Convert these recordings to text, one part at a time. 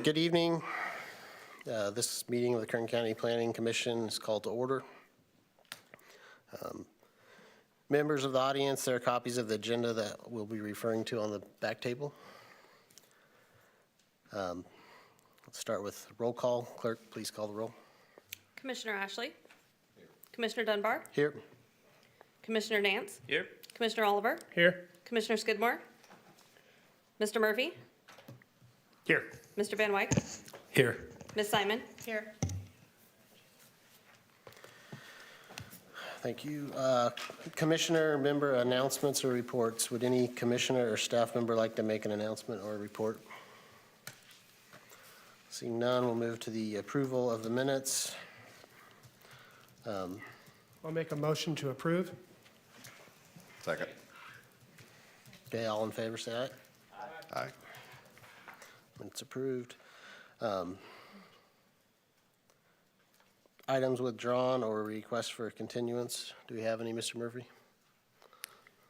Good evening. This meeting of the Kern County Planning Commission is called to order. Members of the audience, there are copies of the agenda that we'll be referring to on the back table. Let's start with roll call. Clerk, please call the roll. Commissioner Ashley. Here. Commissioner Dunbar. Here. Commissioner Nance. Here. Commissioner Oliver. Here. Commissioner Skidmore. Mr. Murphy. Here. Mr. Van Wyk. Here. Ms. Simon. Here. Thank you. Commissioner member announcements or reports. Would any commissioner or staff member like to make an announcement or a report? Seeing none, we'll move to the approval of the minutes. I'll make a motion to approve. Second. Okay, all in favor, say aye. Aye. It's approved. Items withdrawn or requests for continuance. Do we have any, Mr. Murphy?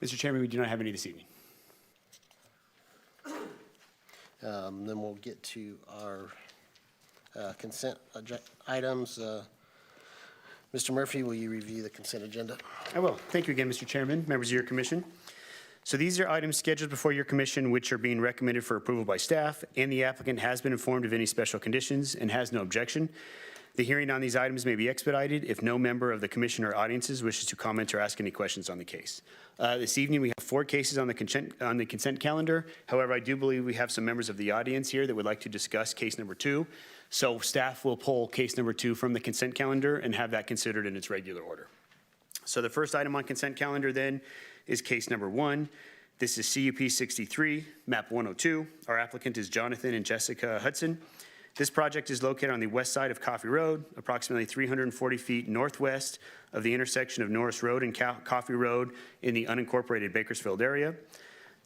Mr. Chairman, we do not have any this evening. Then we'll get to our consent items. Mr. Murphy, will you review the consent agenda? I will. Thank you again, Mr. Chairman, members of your commission. So these are items scheduled before your commission which are being recommended for approval by staff, and the applicant has been informed of any special conditions and has no objection. The hearing on these items may be expedited if no member of the commission or audiences wishes to comment or ask any questions on the case. This evening we have 4 cases on the consent calendar. However, I do believe we have some members of the audience here that would like to discuss case number 2. So staff will pull case number 2 from the consent calendar and have that considered in its regular order. So the first item on consent calendar then is case number 1. This is CUP 63, map 102. Our applicant is Jonathan and Jessica Hudson. This project is located on the west side of Coffee Road, approximately 340 feet northwest of the intersection of Norris Road and Coffee Road in the unincorporated Bakersfield area.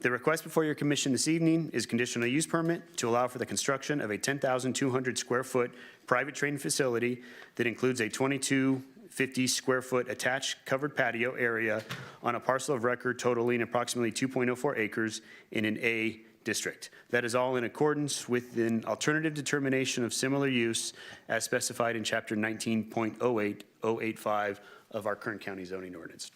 The request before your commission this evening is conditional use permit to allow for the construction of a 10,200 square foot private training facility that includes a 2,250 square foot attached covered patio area on a parcel of record totaling approximately 2.04 acres in an A district. That is all in accordance with an alternative determination of similar use as specified in chapter 19.08085 of our Kern County zoning ordinance.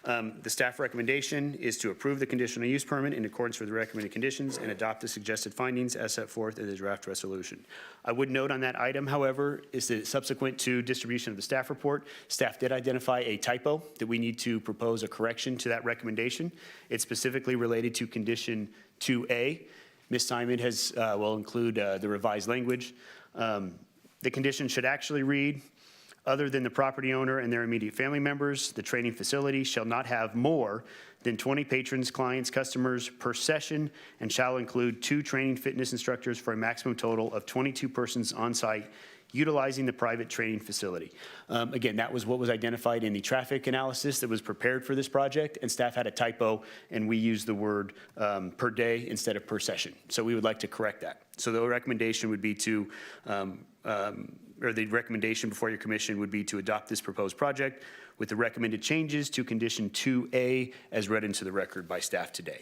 The staff recommendation is to approve the conditional use permit in accordance with the recommended conditions and adopt the suggested findings as set forth in the draft resolution. I would note on that item, however, is that subsequent to distribution of the staff report, staff did identify a typo that we need to propose a correction to that recommendation. It's specifically related to condition 2A. Ms. Simon will include the revised language. The condition should actually read, other than the property owner and their immediate family members, the training facility shall not have more than 20 patrons, clients, customers per session, and shall include 2 training fitness instructors for a maximum total of 22 persons on site utilizing the private training facility. Again, that was what was identified in the traffic analysis that was prepared for this project, and staff had a typo, and we used the word per day instead of per session. So we would like to correct that. So the recommendation would be to the recommendation before your commission would be to adopt this proposed project with the recommended changes to condition 2A as read into the record by staff today.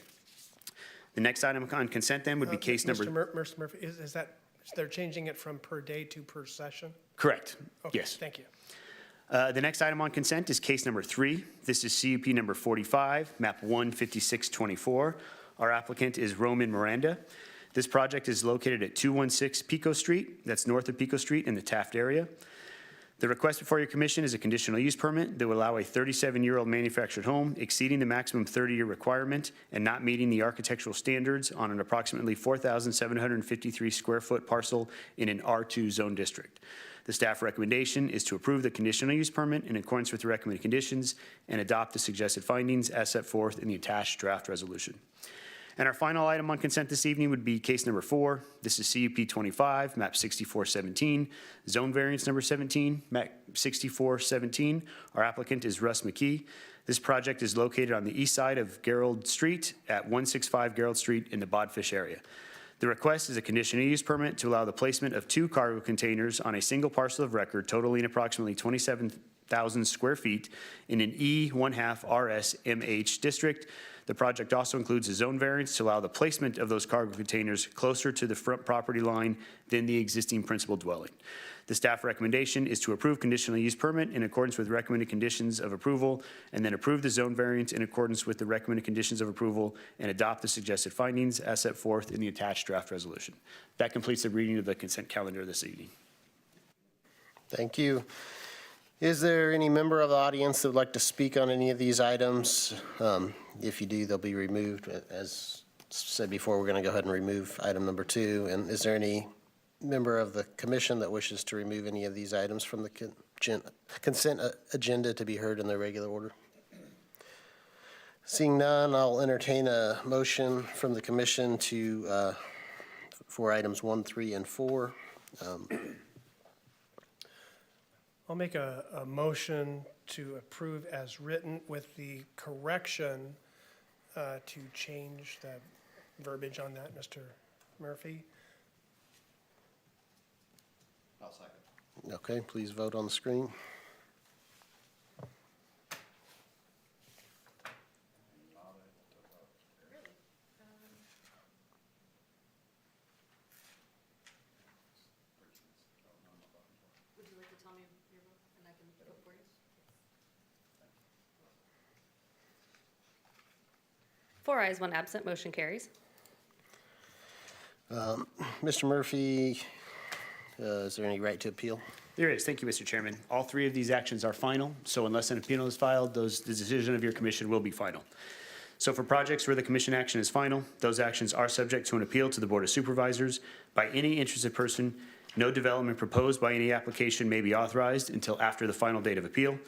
The next item on consent then would be case number. Mr. Murphy, is that they're changing it from per day to per session? Correct. Okay, yes. Thank you. The next item on consent is case number 3. This is CUP number 45, map 15624. Our applicant is Roman Miranda. This project is located at 216 Pico Street. That's north of Pico Street in the Taft area. The request before your commission is a conditional use permit that will allow a 37-year-old manufactured home exceeding the maximum 30-year requirement and not meeting the architectural standards on an approximately 4,753 square foot parcel in an R2 zone district. The staff recommendation is to approve the conditional use permit in accordance with the recommended conditions and adopt the suggested findings as set forth in the attached draft resolution. And our final item on consent this evening would be case number 4. This is CUP 25, map 6417, zone variance number 17, map 6417. Our applicant is Russ McKee. This project is located on the east side of Gerald Street at 165 Gerald Street in the Bodfish area. The request is a conditional use permit to allow the placement of 2 cargo containers on a single parcel of record totaling approximately 27,000 square feet in an E1/2 RS MH district. The project also includes a zone variance to allow the placement of those cargo containers closer to the front property line than the existing principal dwelling. The staff recommendation is to approve conditional use permit in accordance with recommended conditions of approval, and then approve the zone variance in accordance with the recommended conditions of approval, and adopt the suggested findings as set forth in the attached draft resolution. That completes the reading of the consent calendar this evening. Thank you. Is there any member of the audience that would like to speak on any of these items? If you do, they'll be removed. As said before, we're going to go ahead and remove item number 2. And is there any member of the commission that wishes to remove any of these items from the consent agenda to be heard in the regular order? Seeing none, I'll entertain a motion from the commission to for items 1, 3, and 4. I'll make a motion to approve as written with the correction to change the verbiage on that, Mr. Murphy. I'll second. Okay, please vote on the screen. Would you like to tell me your vote, and I can vote for you? Four ayes, 1 absent, motion carries. Mr. Murphy, is there any right to appeal? There is. Thank you, Mr. Chairman. All 3 of these actions are final, so unless an appeal is filed, the decision of your commission will be final. So for projects where the commission action is final, those actions are subject to an appeal to the Board of Supervisors by any interested person. No development proposed by any application may be authorized until after the final date of appeal.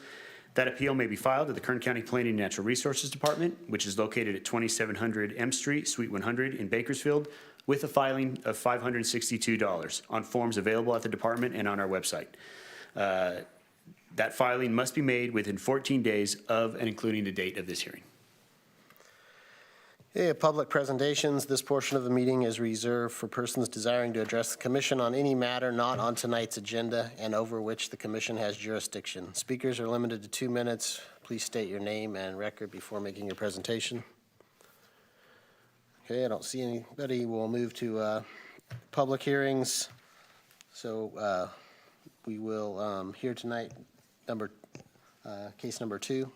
That appeal may be filed at the Kern County Planning and Natural Resources Department, which is located at 2700 M Street, Suite 100 in Bakersfield, with a filing of $562 on forms available at the department and on our website. That filing must be made within 14 days of and including the date of this hearing. Okay, public presentations. This portion of the meeting is reserved for persons desiring to address the commission on any matter not on tonight's agenda and over which the commission has jurisdiction. Speakers are limited to 2 minutes. Please state your name and record before making your presentation. Okay, I don't see anybody. We'll move to public hearings. So we will hear tonight case number 2.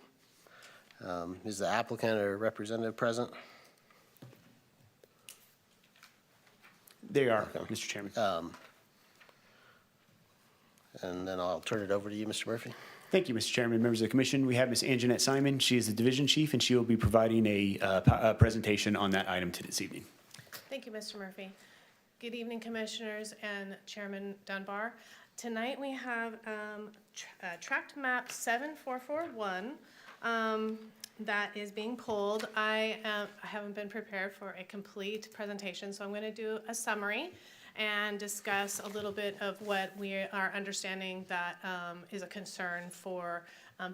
Is the applicant or representative present? They are, Mr. Chairman. And then I'll turn it over to you, Mr. Murphy. Thank you, Mr. Chairman, members of the commission. We have Ms. Anjanette Simon. She is the division chief, and she will be providing a presentation on that item to this evening. Thank you, Mr. Murphy. Good evening, commissioners and Chairman Dunbar. Tonight we have tract map 7441 that is being pulled. I haven't been prepared for a complete presentation, so I'm going to do a summary and discuss a little bit of what we are understanding that is a concern for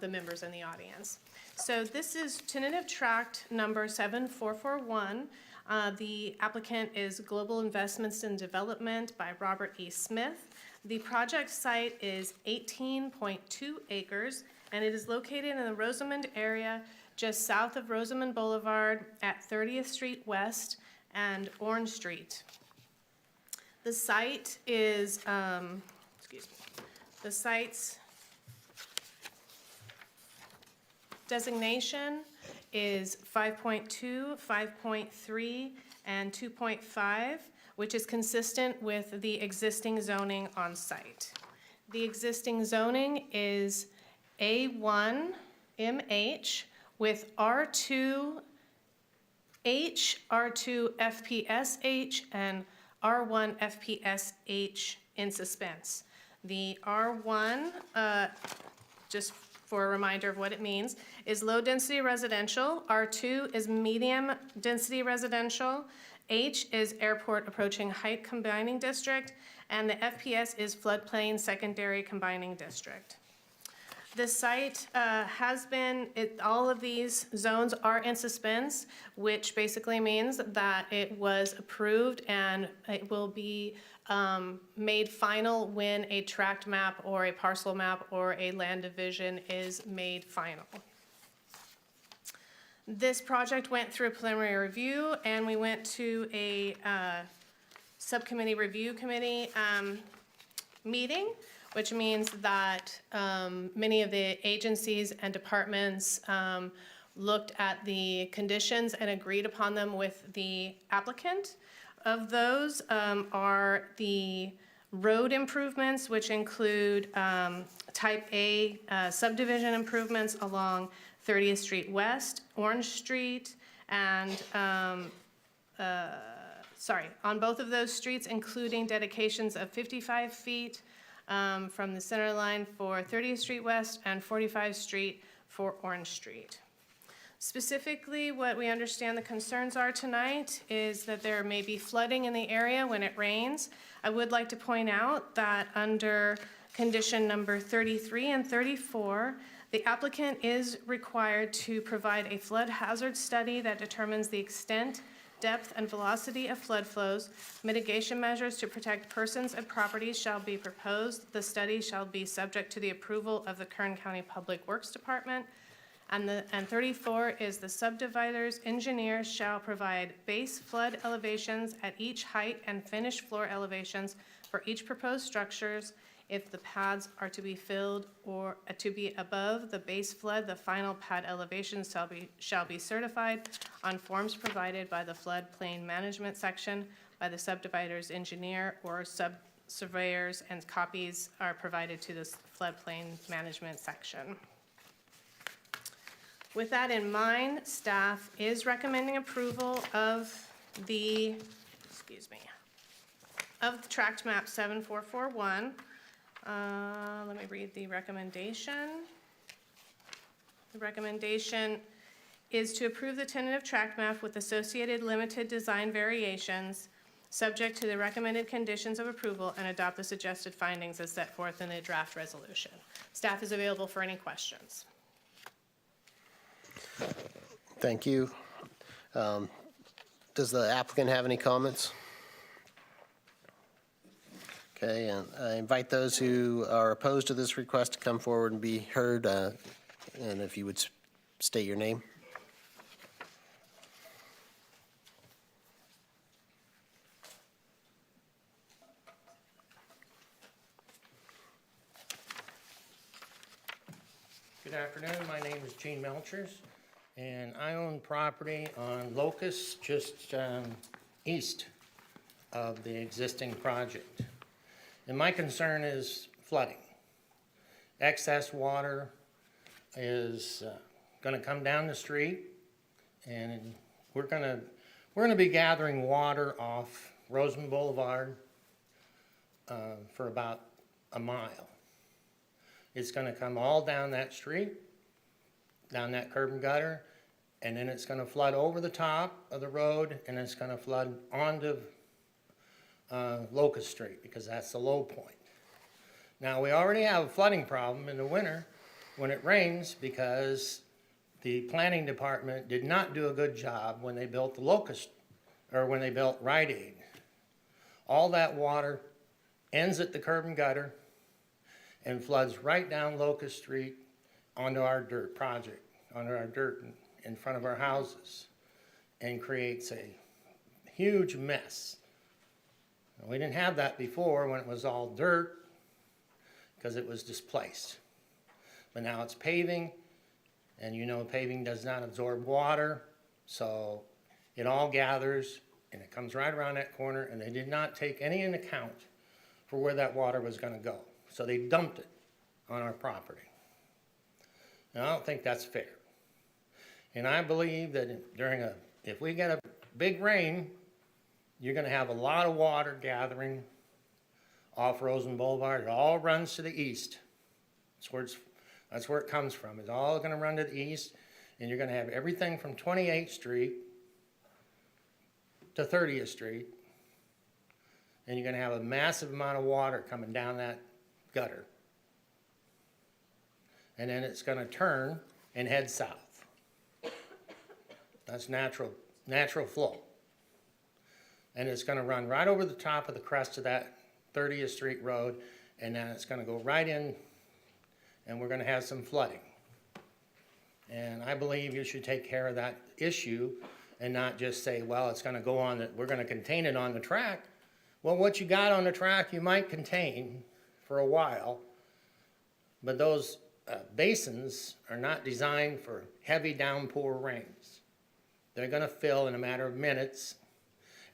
the members in the audience. So this is tentative tract number 7441. The applicant is Global Investments in Development by Robert E. Smith. The project site is 18.2 acres, and it is located in the Rosamond area, just south of Rosamond Boulevard at 30th Street West and Orange Street. The site is, the site's designation is 5.2, 5.3, and 2.5, which is consistent with the existing zoning on site. The existing zoning is A1 MH with R2 H, R2 FPSH, and R1 FPSH in suspense. The R1, just for a reminder of what it means, is low-density residential. R2 is medium-density residential. H is airport approaching height combining district, and the FPS is floodplain secondary combining district. The site all of these zones are in suspense, which basically means that it was approved and it will be made final when a tract map or a parcel map or a land division is made final. This project went through a preliminary review, and we went to a subcommittee review committee meeting, which means that many of the agencies and departments looked at the conditions and agreed upon them with the applicant. Of those are the road improvements, which include type A subdivision improvements along 30th Street West, Orange Street, and on both of those streets, including dedications of 55 feet from the center line for 30th Street West and 45th Street for Orange Street. Specifically, what we understand the concerns are tonight is that there may be flooding in the area when it rains. I would like to point out that under condition number 33 and 34, the applicant is required to provide a flood hazard study that determines the extent, depth, and velocity of flood flows. Mitigation measures to protect persons and properties shall be proposed. The study shall be subject to the approval of the Kern County Public Works Department. And 34 is the subdivider's engineer shall provide base flood elevations at each height and finished floor elevations for each proposed structures. If the pads are to be filled or to be above the base flood, the final pad elevation shall be certified on forms provided by the floodplain management section by the subdivider's engineer or sub-surveyors, and copies are provided to the floodplain management section. With that in mind, staff is recommending approval of the tract map 7441. Let me read the recommendation. The recommendation is to approve the tentative tract map with associated limited design variations, subject to the recommended conditions of approval, and adopt the suggested findings as set forth in the draft resolution. Staff is available for any questions. Thank you. Does the applicant have any comments? Okay, and I invite those who are opposed to this request to come forward and be heard, and if you would state your name. Good afternoon, my name is Gene Melchers, and I own property on Locust, just east of the existing project. And my concern is flooding. Excess water is gonna come down the street, and we're gonna be gathering water off Roseman Boulevard for about a mile. It's gonna come all down that street, down that curb and gutter, and then it's gonna flood over the top of the road, and it's gonna flood onto Locust Street, because that's the low point. Now, we already have a flooding problem in the winter when it rains, because the planning department did not do a good job when they built the Locust, or when they built Rite Aid. All that water ends at the curb and gutter and floods right down Locust Street onto our dirt project, onto our dirt in front of our houses, and creates a huge mess. We didn't have that before when it was all dirt, because it was displaced. But now it's paving, and you know paving does not absorb water, so it all gathers, and it comes right around that corner, and they did not take any into account for where that water was gonna go. so they dumped it on our property. And I don't think that's fair. And I believe that if we get a big rain, you're gonna have a lot of water gathering off Rosen Boulevard. It all runs to the east. That's where it comes from. It's all gonna run to the east, and you're gonna have everything from 28th Street to 30th Street. And you're gonna have a massive amount of water coming down that gutter. And then it's gonna turn and head south. That's natural flow. And it's gonna run right over the top of the crest of that 30th Street Road, and then it's gonna go right in, and we're gonna have some flooding. And I believe you should take care of that issue and not just say, well, it's gonna go on, we're gonna contain it on the track. Well, what you got on the track, you might contain for a while, but those basins are not designed for heavy downpour rains. They're gonna fill in a matter of minutes,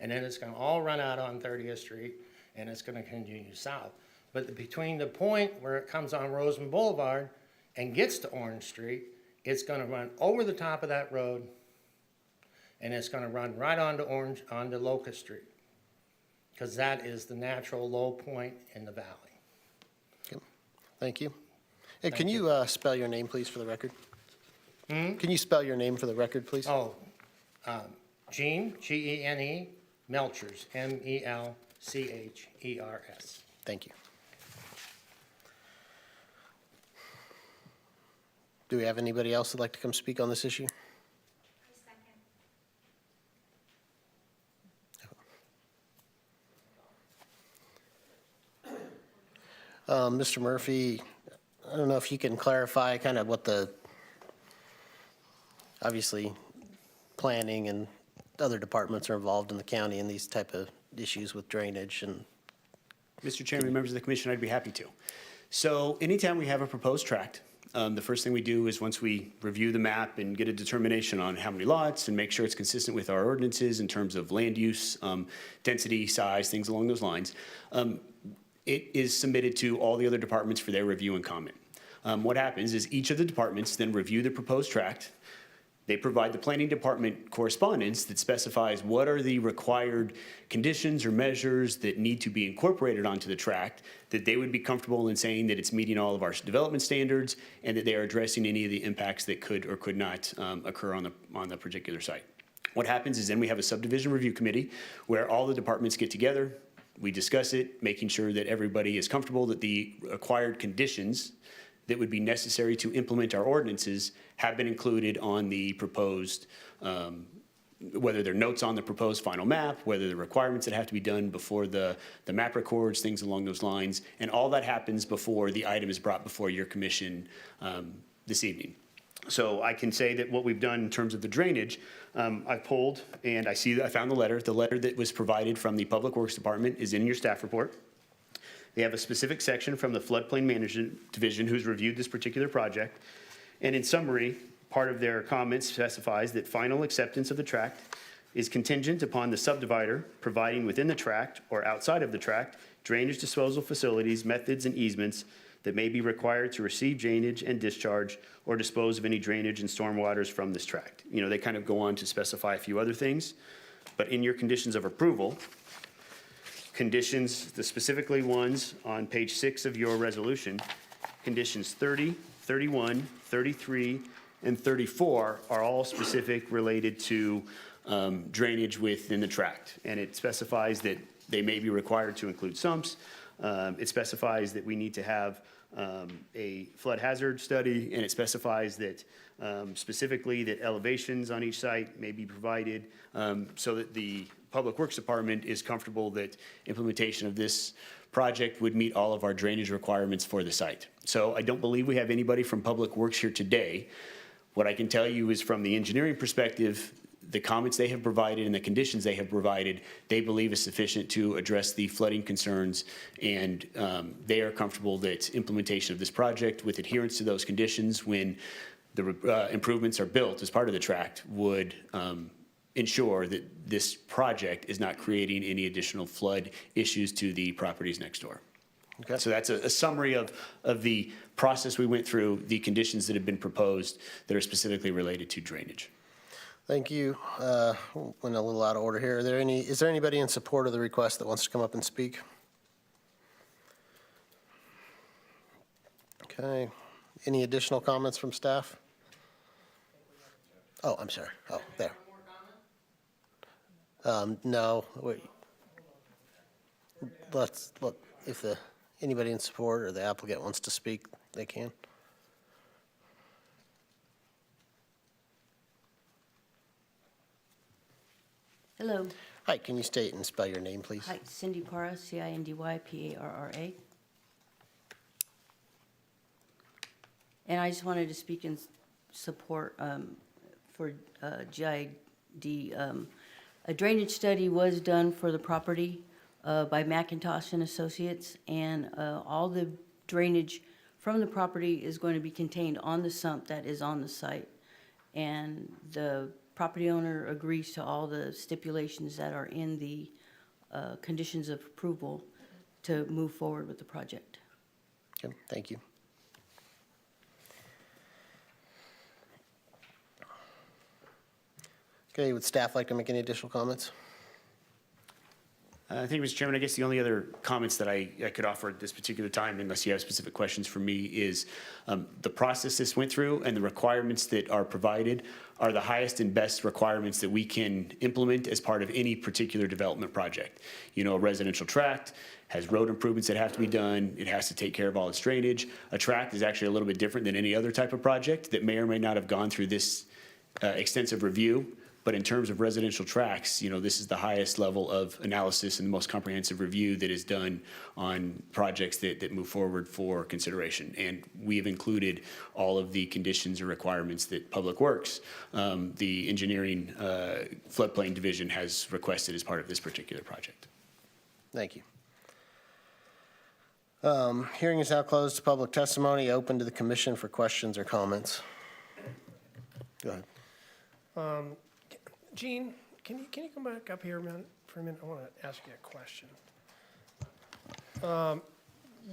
and then it's gonna all run out on 30th Street, and it's gonna continue south. But between the point where it comes on Rosen Boulevard and gets to Orange Street, it's gonna run over the top of that road, and it's gonna run right onto Locust Street, because that is the natural low point in the valley. Okay. Thank you. Hey, can you spell your name, please, for the record? Can you spell your name for the record, please? Oh, Gene, Gene, Melchers, Melchers. Thank you. Do we have anybody else that'd like to come speak on this issue? Mr. Murphy, I don't know if you can clarify kind of what obviously, planning and other departments are involved in the county in these type of issues with drainage and. Mr. Chairman, members of the commission, I'd be happy to. So anytime we have a proposed tract, the first thing we do is once we review the map and get a determination on how many lots and make sure it's consistent with our ordinances in terms of land use, density, size, things along those lines, it is submitted to all the other departments for their review and comment. What happens is each of the departments then review the proposed tract. They provide the planning department correspondence that specifies what are the required conditions or measures that need to be incorporated onto the tract, that they would be comfortable in saying that it's meeting all of our development standards and that they are addressing any of the impacts that could or could not occur on the particular site. What happens is then we have a subdivision review committee where all the departments get together, we discuss it, making sure that everybody is comfortable that the acquired conditions that would be necessary to implement our ordinances have been included on the proposed, whether they're notes on the proposed final map, whether the requirements that have to be done before the map records, things along those lines. And all that happens before the item is brought before your commission this evening. So I can say that what we've done in terms of the drainage, I've pulled and I found the letter. The letter that was provided from the Public Works Department is in your staff report. They have a specific section from the Floodplain Management Division who's reviewed this particular project. And in summary, part of their comments specifies that final acceptance of the tract is contingent upon the subdivider providing within the tract or outside of the tract drainage disposal facilities, methods, and easements that may be required to receive drainage and discharge or dispose of any drainage and stormwaters from this tract. You know, they kind of go on to specify a few other things, but in your conditions of approval, conditions, the specifically ones on page 6 of your resolution, conditions 30, 31, 33, and 34 are all specific related to drainage within the tract. And it specifies that they may be required to include sumps. It specifies that we need to have a flood hazard study, and it specifies that specifically that elevations on each site may be provided so that the Public Works Department is comfortable that implementation of this project would meet all of our drainage requirements for the site. So I don't believe we have anybody from Public Works here today. What I can tell you is from the engineering perspective, the comments they have provided and the conditions they have provided, they believe is sufficient to address the flooding concerns, and they are comfortable that implementation of this project with adherence to those conditions when the improvements are built as part of the tract would ensure that this project is not creating any additional flood issues to the properties next door. Okay. So that's a summary of the process we went through, the conditions that have been proposed that are specifically related to drainage. Thank you. Went a little out of order here. Is there anybody in support of the request that wants to come up and speak? Okay. Any additional comments from staff? Oh, I'm sorry. Oh, there. No, wait. Let's look, if anybody in support or the applicant wants to speak, they can. Hello. Hi, can you state and spell your name, please? Hi, Cindy Parra, CindyParra. And I just wanted to speak in support for GID. A drainage study was done for the property by McIntosh and Associates, and all the drainage from the property is going to be contained on the sump that is on the site. And the property owner agrees to all the stipulations that are in the conditions of approval to move forward with the project. Okay, thank you. Okay, would staff like to make any additional comments? I think, Mr. Chairman, I guess the only other comments that I could offer at this particular time, unless you have specific questions for me, is the process this went through and the requirements that are provided are the highest and best requirements that we can implement as part of any particular development project. You know, a residential tract has road improvements that have to be done. It has to take care of all its drainage. A tract is actually a little bit different than any other type of project that may or may not have gone through this extensive review. But in terms of residential tracts, you know, this is the highest level of analysis and the most comprehensive review that is done on projects that move forward for consideration. And we have included all of the conditions or requirements that Public Works, the engineering floodplain division, has requested as part of this particular project. Thank you. Hearing is now closed to public testimony, open to the commission for questions or comments. Go ahead. Gene, can you come back up here a minute, for a minute? I want to ask you a question.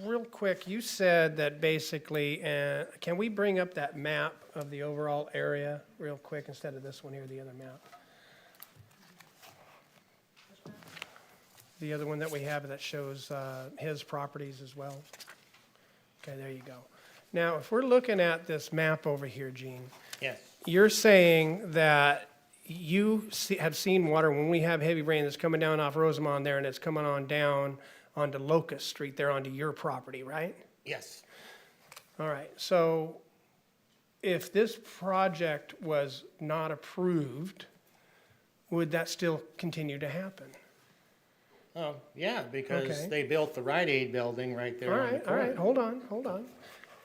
Real quick, you said that basically, can we bring up that map of the overall area real quick instead of this one here, the other map? The other one that we have that shows his properties as well. Okay, there you go. Now, if we're looking at this map over here, Gene, Yes. you're saying that you have seen water when we have heavy rain that's coming down off Rosamond there, and it's coming on down onto Locust Street there onto your property, right? Yes. All right, so if this project was not approved, would that still continue to happen? Oh, yeah, because Okay. they built the Rite Aid building right there All on the right, all right, corner. hold on.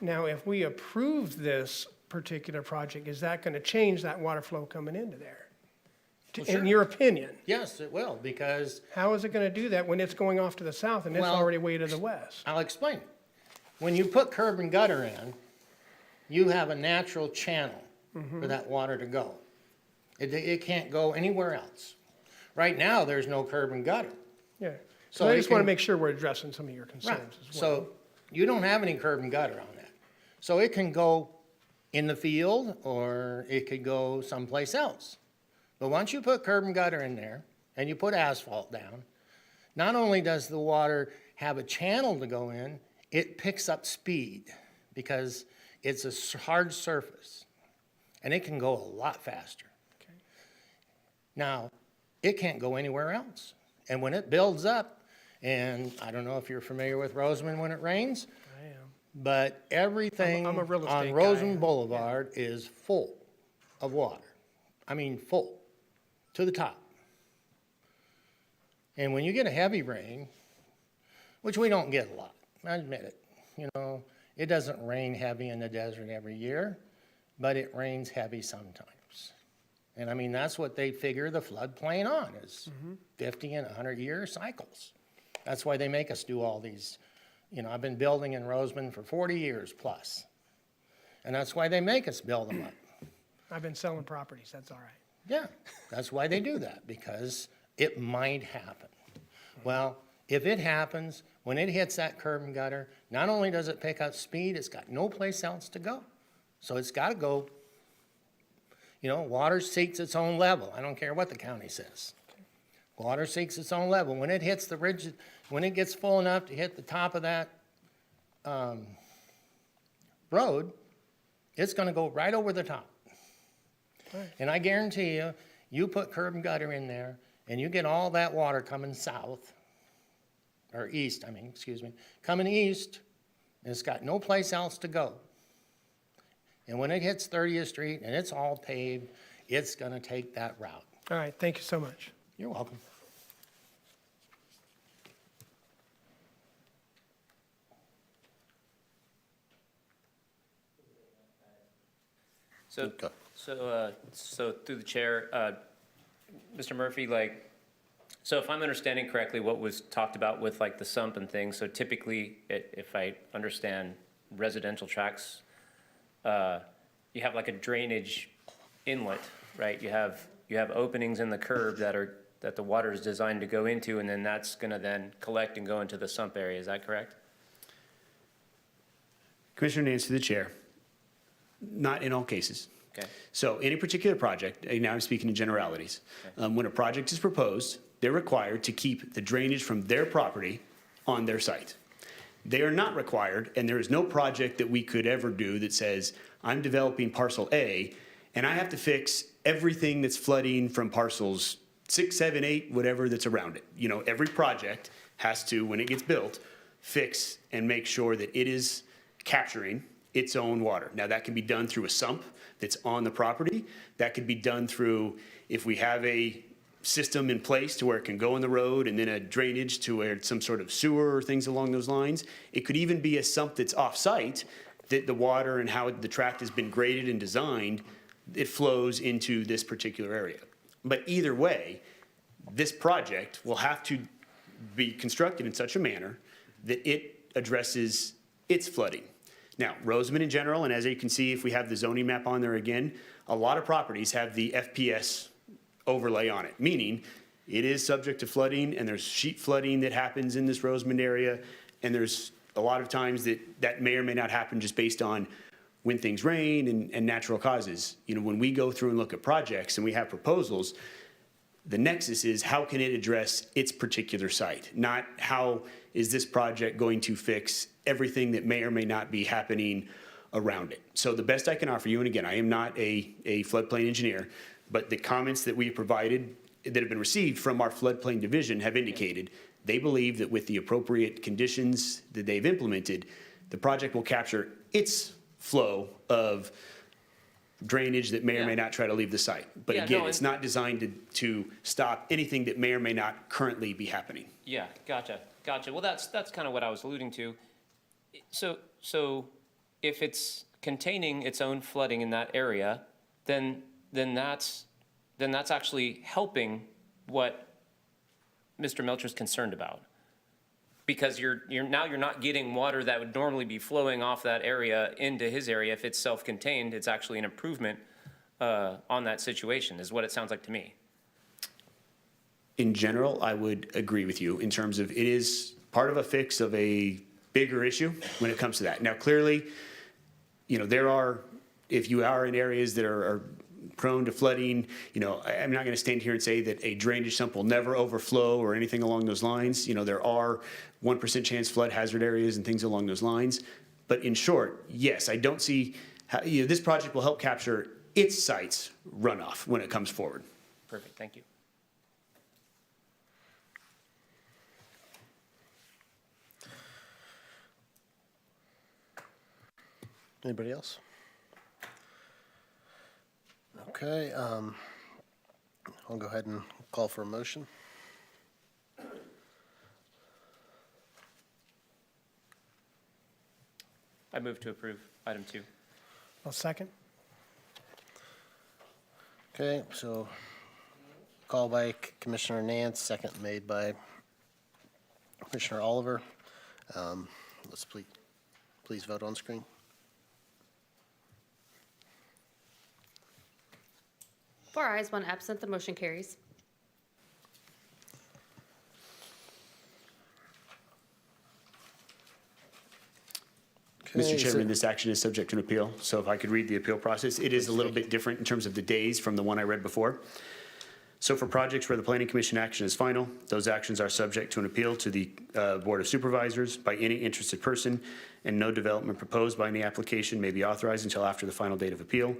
Now, if we approved this particular project, is that going to change that water flow coming into there? Well, In sure. your opinion? Yes, it will, because How is it going to do that when it's going off to the south and it's Well- already way to the west? I'll explain. When you put curb and gutter in, you have a natural channel for that water to go. It can't go anywhere else. Right now, there's no curb and gutter. Yeah. So So I it just want to can- make sure we're addressing some of your Right, concerns as well. so you don't have any curb and gutter on that. So it can go in the field, or it could go someplace else. But once you put curb and gutter in there, and you put asphalt down, not only does the water have a channel to go in, it picks up speed, because it's a hard surface, and it can go a lot faster. Okay. Now, it can't go anywhere else. And when it builds up, and I don't know if you're familiar with Rosamond when it rains, I am. but everything I'm a real estate on guy. Rosamond Boulevard is full of water. I mean, full, to the top. And when you get a heavy rain, which we don't get a lot, I admit it, you know, it doesn't rain heavy in the desert every year, but it rains heavy sometimes. And I mean, that's what they figure the floodplain on, is 50 and 100-year cycles. That's why they make us do all these, you know, I've been building in Rosamond for 40 years plus. And that's why they make us build them up. I've been selling properties, that's all right. Yeah, that's why they do that, because it might happen. Well, if it happens, when it hits that curb and gutter, not only does it pick up speed, it's got no place else to go. So it's gotta go, water seeks its own level. I don't care what the county says. Water seeks its own level. When it hits the ridge, when it gets full enough to hit the top of that, road, it's gonna go right over the top. And I guarantee you, you put curb and gutter in there, and you get all that water coming south, or east, coming east, and it's got no place else to go. And when it hits 30th Street and it's all paved, it's gonna take that route. All right, thank you so much. You're welcome. So, Okay. so through the chair, Mr. Murphy, so if I'm understanding correctly, what was talked about with like the sump and things, so typically, if I understand residential tracts, you have like a drainage inlet, right? You have openings in the curb that the water is designed to go into, and then that's gonna then collect and go into the sump area, is that correct? Commissioner Nance to the chair. Not in all cases. Okay. So any particular project, and now I'm speaking in generalities, when a project is proposed, they're required to keep the drainage from their property on their site. They are not required, and there is no project that we could ever do that says, I'm developing parcel A, and I have to fix everything that's flooding from parcels 6, 7, 8, whatever that's around it. Every project has to, when it gets built, fix and make sure that it is capturing its own water. Now, that can be done through a sump that's on the property. That could be done through, if we have a system in place to where it can go in the road, and then a drainage to where it's some sort of sewer or things along those lines. It could even be a sump that's off-site, that the water and how the tract has been graded and designed, it flows into this particular area. But either way, this project will have to be constructed in such a manner that it addresses its flooding. Now, Roseman in general, and as you can see, if we have the zoning map on there again, a lot of properties have the FPS overlay on it, meaning it is subject to flooding, and there's sheet flooding that happens in this Roseman area, and there's a lot of times that may or may not happen just based on when things rain and natural causes. When we go through and look at projects and we have proposals, the nexus is how can it address its particular site, not how is this project going to fix everything that may or may not be happening around it. So the best I can offer you, and again, I am not a floodplain engineer, but the comments that we provided that have been received from our floodplain division have indicated they believe that with the appropriate conditions that they've implemented, the project will capture its flow of drainage that may or may not try to leave the site. But Yeah, again, no, it's and- not designed to stop anything that may or may not currently be happening. Yeah, gotcha. Well, that's kind of what I was alluding to. So if it's containing its own flooding in that area, then that's actually helping what Mr. Melcher's concerned about. Because you're not getting water that would normally be flowing off that area into his area. If it's self-contained, it's actually an improvement on that situation, is what it sounds like to me. In general, I would agree with you in terms of it is part of a fix of a bigger issue when it comes to that. Now, clearly, if you are in areas that are prone to flooding, I'm not going to stand here and say that a drainage sump will never overflow or anything along those lines. There are 1% chance flood hazard areas and things along those lines. But in short, yes, I don't see how, this project will help capture its site's runoff when it comes forward. Perfect, thank you. Anybody else? Okay, I'll go ahead and call for a motion. I move to approve item 2. I'll second. Okay, so call by Commissioner Nance, second made by Commissioner Oliver. Let's please vote on screen. 4 ayes, 1 absent, the motion carries. Mr. is Chairman, it- this action is subject to an appeal, so if I could read the appeal process, it is a little bit different in terms of the days from the one I read before. So for projects where the Planning Commission action is final, those actions are subject to an appeal to the Board of Supervisors by any interested person, and no development proposed by any application may be authorized until after the final date of appeal.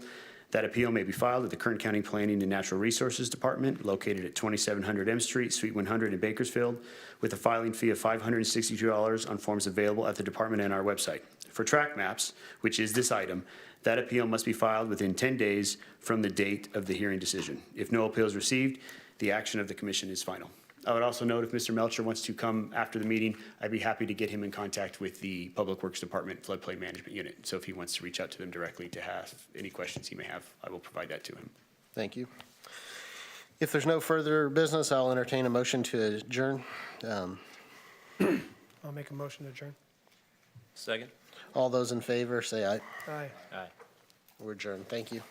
That appeal may be filed at the Kern County Planning and Natural Resources Department, located at 2700 M Street, Suite 100 in Bakersfield, with a filing fee of $562 on forms available at the department and our website. For track maps, which is this item, that appeal must be filed within 10 days from the date of the hearing decision. If no appeal is received, the action of the commission is final. I would also note if Mr. Melcher wants to come after the meeting, I'd be happy to get him in contact with the Public Works Department Floodplain Management Unit. So if he wants to reach out to them directly to have any questions he may have, I will provide that to him. Thank you. If there's no further business, I'll entertain a motion to adjourn. I'll make a motion to adjourn. Second? All those in favor, say aye. Aye. Aye. We're adjourned. Thank you.